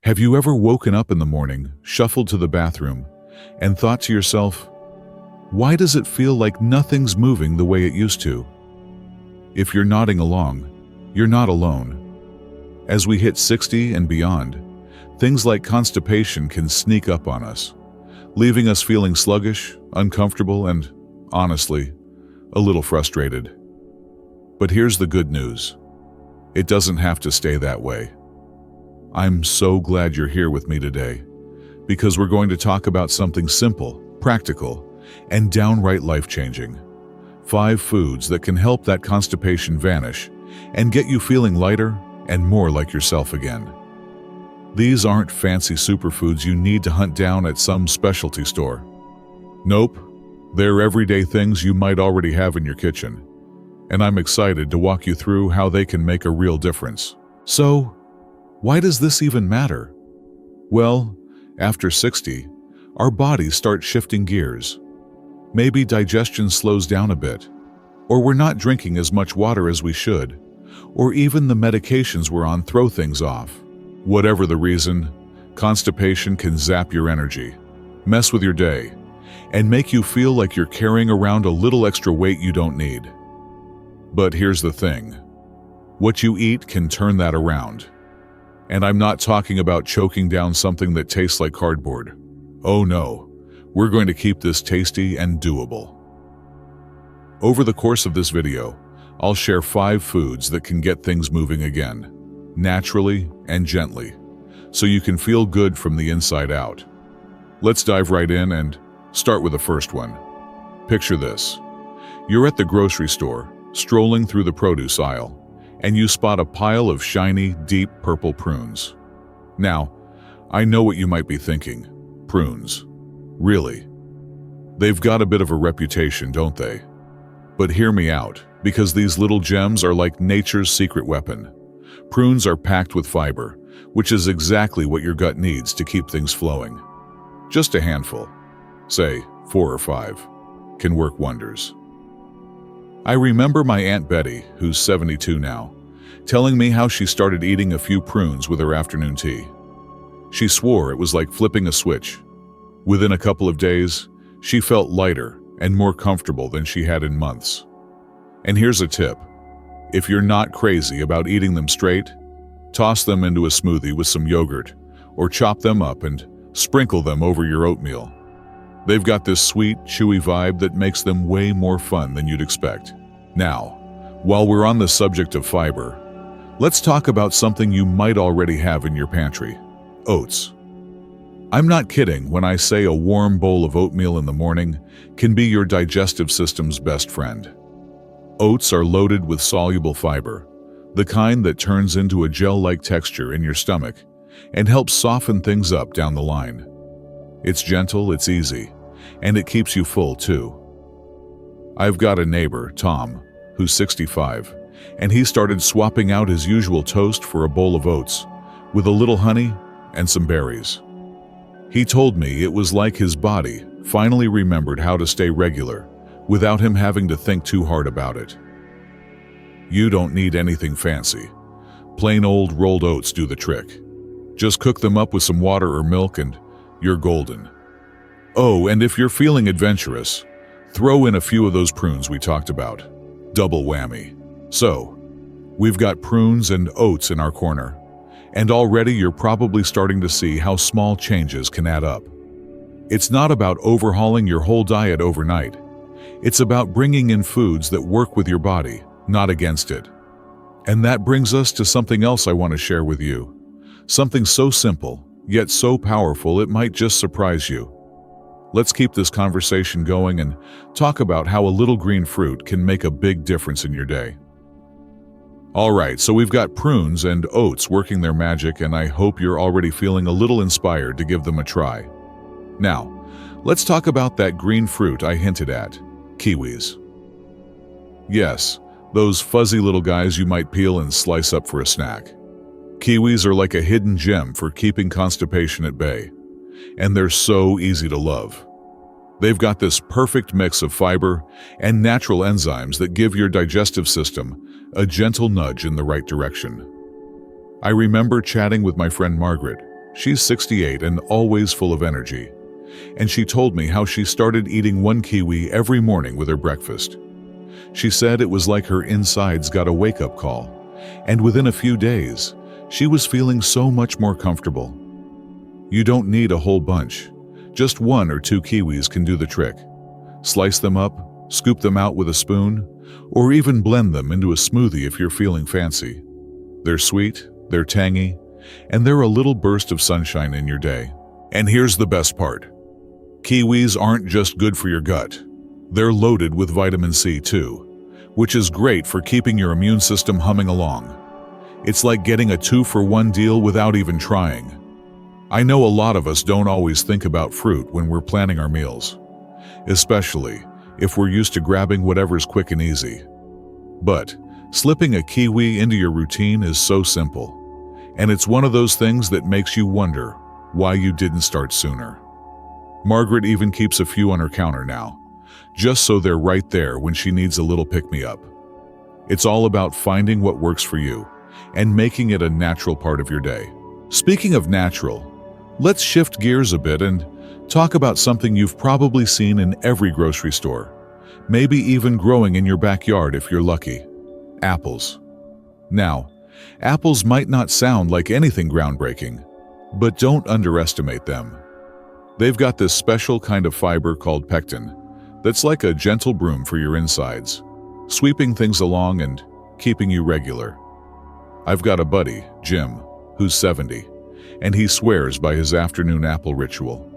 Have you ever woken up in the morning, shuffled to the bathroom, and thought to yourself, why does it feel like nothing's moving the way it used to? If you're nodding along, you're not alone. As we hit 60 and beyond, things like constipation can sneak up on us, leaving us feeling sluggish, uncomfortable, and, honestly, a little frustrated. But here's the good news. It doesn't have to stay that way. I'm so glad you're here with me today, because we're going to talk about something simple, practical, and downright life-changing. 5 foods that can help that constipation vanish and get you feeling lighter and more like yourself again. These aren't fancy superfoods you need to hunt down at some specialty store. Nope, they're everyday things you might already have in your kitchen, and I'm excited to walk you through how they can make a real difference. So, why does this even matter? Well, after 60, our bodies start shifting gears. Maybe digestion slows down a bit, or we're not drinking as much water as we should, or even the medications we're on throw things off. Whatever the reason, constipation can zap your energy, mess with your day, and make you feel like you're carrying around a little extra weight you don't need. But here's the thing. What you eat can turn that around. And I'm not talking about choking down something that tastes like cardboard. Oh no, we're going to keep this tasty and doable. Over the course of this video, I'll share 5 foods that can get things moving again, naturally and gently, so you can feel good from the inside out. Let's dive right in and start with the first one. Picture this. You're at the grocery store, strolling through the produce aisle, and you spot a pile of shiny, deep purple prunes. Now, I know what you might be thinking. Prunes. Really? They've got a bit of a reputation, don't they? But hear me out, because these little gems are like nature's secret weapon. Prunes are packed with fiber, which is exactly what your gut needs to keep things flowing. Just a handful, say 4 or 5, can work wonders. I remember my Aunt Betty, who's 72 now, telling me how she started eating a few prunes with her afternoon tea. She swore it was like flipping a switch. Within a couple of days, she felt lighter and more comfortable than she had in months. And here's a tip. If you're not crazy about eating them straight, toss them into a smoothie with some yogurt, or chop them up and sprinkle them over your oatmeal. They've got this sweet, chewy vibe that makes them way more fun than you'd expect. Now, while we're on the subject of fiber, let's talk about something you might already have in your pantry: oats. I'm not kidding when I say a warm bowl of oatmeal in the morning can be your digestive system's best friend. Oats are loaded with soluble fiber, the kind that turns into a gel-like texture in your stomach and helps soften things up down the line. It's gentle, it's easy, and it keeps you full too. I've got a neighbor, Tom, who's 65, and he started swapping out his usual toast for a bowl of oats with a little honey and some berries. He told me it was like his body finally remembered how to stay regular without him having to think too hard about it. You don't need anything fancy. Plain old rolled oats do the trick. Just cook them up with some water or milk and you're golden. Oh, and if you're feeling adventurous, throw in a few of those prunes we talked about. Double whammy. So, we've got prunes and oats in our corner, and already you're probably starting to see how small changes can add up. It's not about overhauling your whole diet overnight. It's about bringing in foods that work with your body, not against it. And that brings us to something else I want to share with you. Something so simple, yet so powerful it might just surprise you. Let's keep this conversation going and talk about how a little green fruit can make a big difference in your day. Alright, so we've got prunes and oats working their magic, and I hope you're already feeling a little inspired to give them a try. Now, let's talk about that green fruit I hinted at, kiwis. Yes, those fuzzy little guys you might peel and slice up for a snack. Kiwis are like a hidden gem for keeping constipation at bay, and they're so easy to love. They've got this perfect mix of fiber and natural enzymes that give your digestive system a gentle nudge in the right direction. I remember chatting with my friend Margaret. She's 68 and always full of energy. And she told me how she started eating one kiwi every morning with her breakfast. She said it was like her insides got a wake-up call, and within a few days, she was feeling so much more comfortable. You don't need a whole bunch. Just 1 or 2 kiwis can do the trick. Slice them up, scoop them out with a spoon, or even blend them into a smoothie if you're feeling fancy. They're sweet, they're tangy, and they're a little burst of sunshine in your day. And here's the best part. Kiwis aren't just good for your gut. They're loaded with vitamin C too, which is great for keeping your immune system humming along. It's like getting a 2-for-1 deal without even trying. I know a lot of us don't always think about fruit when we're planning our meals, especially if we're used to grabbing whatever's quick and easy. But slipping a kiwi into your routine is so simple, and it's one of those things that makes you wonder why you didn't start sooner. Margaret even keeps a few on her counter now, just so they're right there when she needs a little pick-me-up. It's all about finding what works for you and making it a natural part of your day. Speaking of natural, let's shift gears a bit and talk about something you've probably seen in every grocery store, maybe even growing in your backyard if you're lucky: apples. Now, apples might not sound like anything groundbreaking, but don't underestimate them. They've got this special kind of fiber called pectin that's like a gentle broom for your insides, sweeping things along and keeping you regular. I've got a buddy, Jim, who's 70, and he swears by his afternoon apple ritual.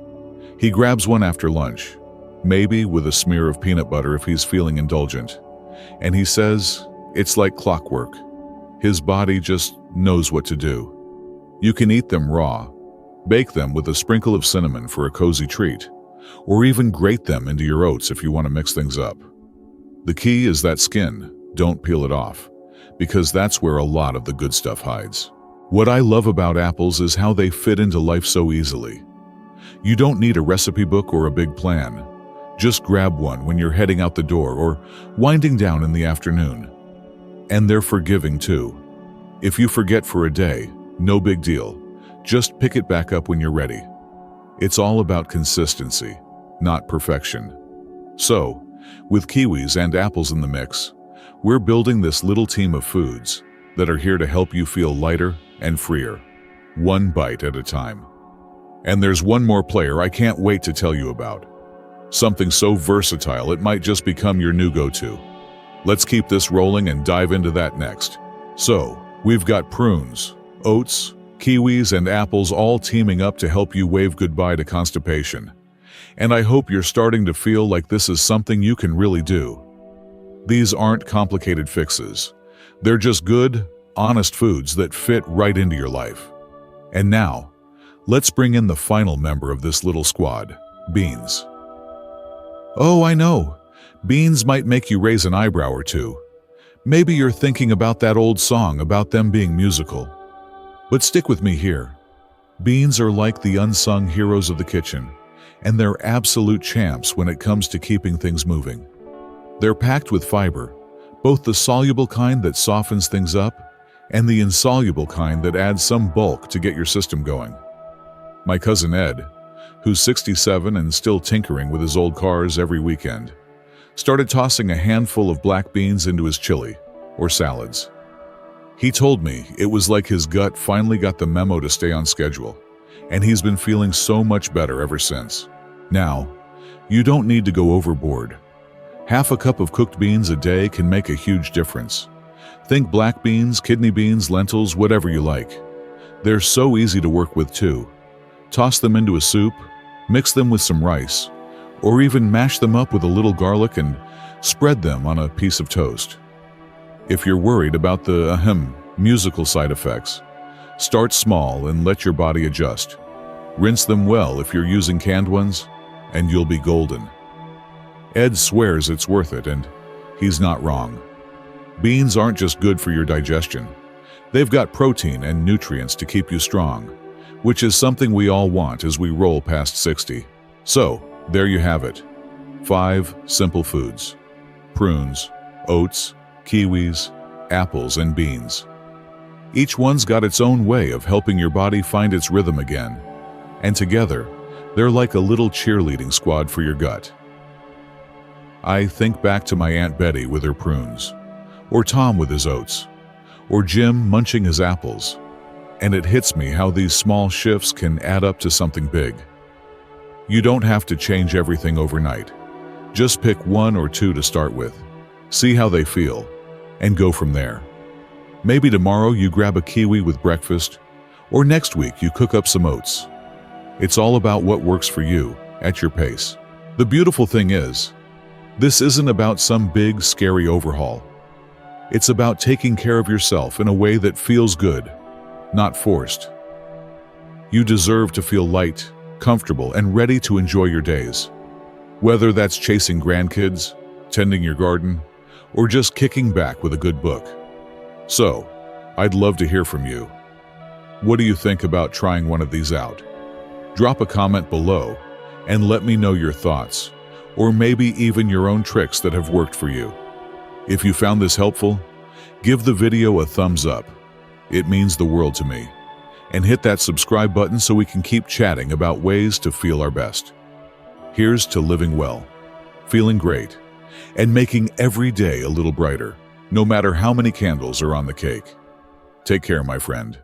He grabs one after lunch, maybe with a smear of peanut butter if he's feeling indulgent, and he says it's like clockwork. His body just knows what to do. You can eat them raw, bake them with a sprinkle of cinnamon for a cozy treat, or even grate them into your oats if you want to mix things up. The key is that skin. Don't peel it off, because that's where a lot of the good stuff hides. What I love about apples is how they fit into life so easily. You don't need a recipe book or a big plan. Just grab one when you're heading out the door or winding down in the afternoon. And they're forgiving too. If you forget for a day, no big deal. Just pick it back up when you're ready. It's all about consistency, not perfection. So, with kiwis and apples in the mix, we're building this little team of foods that are here to help you feel lighter and freer, one bite at a time. And there's one more player I can't wait to tell you about. Something so versatile it might just become your new go-to. Let's keep this rolling and dive into that next. So, we've got prunes, oats, kiwis, and apples all teaming up to help you wave goodbye to constipation. And I hope you're starting to feel like this is something you can really do. These aren't complicated fixes. They're just good, honest foods that fit right into your life. And now, let's bring in the final member of this little squad, beans. Oh, I know. Beans might make you raise an eyebrow or two. Maybe you're thinking about that old song about them being musical. But stick with me here. Beans are like the unsung heroes of the kitchen, and they're absolute champs when it comes to keeping things moving. They're packed with fiber, both the soluble kind that softens things up and the insoluble kind that adds some bulk to get your system going. My cousin Ed, who's 67 and still tinkering with his old cars every weekend, started tossing a handful of black beans into his chili or salads. He told me it was like his gut finally got the memo to stay on schedule, and he's been feeling so much better ever since. Now, you don't need to go overboard. Half a cup of cooked beans a day can make a huge difference. Think black beans, kidney beans, lentils, whatever you like. They're so easy to work with too. Toss them into a soup, mix them with some rice, or even mash them up with a little garlic and spread them on a piece of toast. If you're worried about the musical side effects, start small and let your body adjust. Rinse them well if you're using canned ones, and you'll be golden. Ed swears it's worth it, and he's not wrong. Beans aren't just good for your digestion. They've got protein and nutrients to keep you strong, which is something we all want as we roll past 60. So, there you have it. 5 simple foods: prunes, oats, kiwis, apples, and beans. Each one's got its own way of helping your body find its rhythm again, and together, they're like a little cheerleading squad for your gut. I think back to my Aunt Betty with her prunes, or Tom with his oats, or Jim munching his apples, and it hits me how these small shifts can add up to something big. You don't have to change everything overnight. Just pick one or two to start with, see how they feel, and go from there. Maybe tomorrow you grab a kiwi with breakfast, or next week you cook up some oats. It's all about what works for you, at your pace. The beautiful thing is, this isn't about some big, scary overhaul. It's about taking care of yourself in a way that feels good, not forced. You deserve to feel light, comfortable, and ready to enjoy your days. Whether that's chasing grandkids, tending your garden, or just kicking back with a good book. So, I'd love to hear from you. What do you think about trying one of these out? Drop a comment below and let me know your thoughts, or maybe even your own tricks that have worked for you. If you found this helpful, give the video a thumbs up. It means the world to me. And hit that subscribe button so we can keep chatting about ways to feel our best. Here's to living well, feeling great, and making every day a little brighter, no matter how many candles are on the cake. Take care, my friend.